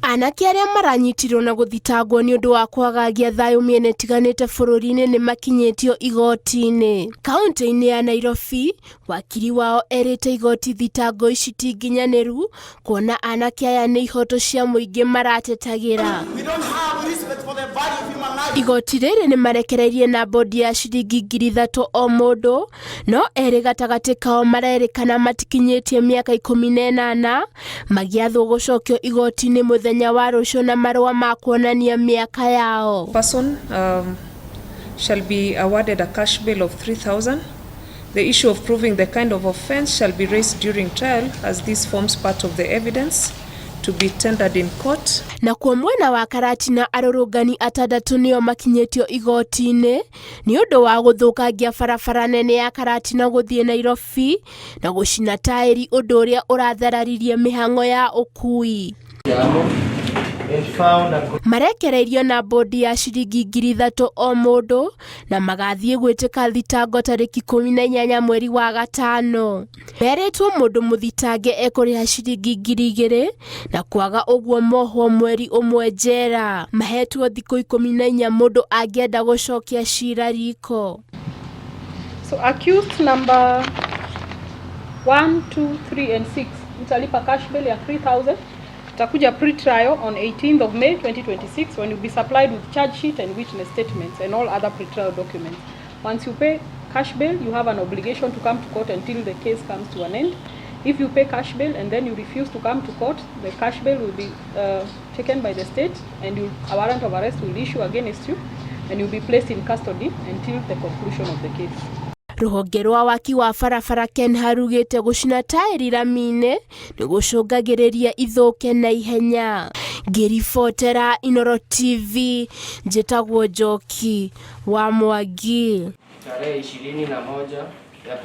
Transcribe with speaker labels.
Speaker 1: Anake arĩa maranyitirwo na gũthitangwo nĩ ũndũ wa kwagagia thayũ mĩena ĩtiganĩte bũrũri-inĩ nĩ makinyĩtio igoti-inĩ. Kaunti-inĩ ya Nairobi, wakiri wao erĩte igoti thitango ici ti nginyanĩru, kuona anake aya nĩ ihoto cia mũingĩ maratetagĩra. Igoti rĩrĩ nĩ marekereirie na bondi ya ciringi 3,000 o mũndũ, no erĩ gatagatĩ kao marerĩkana matikinyĩtie mĩaka 18 magĩathwo gũcokio igoti-inĩ mũthenya wa rũciũ na marũa ma kuonania mĩaka yao.
Speaker 2: Person shall be awarded a cash bail of 3,000. The issue of proving the kind of offence shall be raised during trial as this forms part of the evidence to be tendered in court.
Speaker 1: Na kwa mwena wa Karatina arũrũngani 6 nĩo makinyĩtio igoti-inĩ nĩ ũndũ wa gũthũkangia barabara nene ya Karatina gũthiĩ Nairobi na gũcina taĩri, ũndũ ũrĩa ũrathararirie mĩhang'o ya ũkui. Marekereirio na bondi ya ciringi 3,000 o mũndũ na magathiĩ gwĩtĩka thitango tarĩki 18 mweri wa gatano. Merĩtwo mũndũ mũthitange ekũrĩha ciringi 2,000 na kwaga ũguo mohwo mweri ũmwe njera. Mahetwo thikũ 14 mũndũ angĩenda gũcokia cira riko.
Speaker 3: So accused number 1, 2, 3 and 6 mtalipa cash bail ya 3,000. Takuja pre-trial on 18th of May 2026 when you'll be supplied with charge sheet and witness statements and all other pre-trial documents. Once you pay cash bail, you have an obligation to come to court until the case comes to an end. If you pay cash bail and then you refuse to come to court, the cash bail will be taken by the state and a warrant of arrest will issue against you and you'll be placed in custody until the conclusion of the case.
Speaker 1: Rũhonge rwa waki wa barabara KENHA rugĩte gũcina taĩri rami-inĩ nĩ gũcũngagĩrĩria ithũke na ihenya. Ngĩribotera Inooro TV, njĩtagwo Njoki wa Mwangi.
Speaker 4: Tarehe 21 ya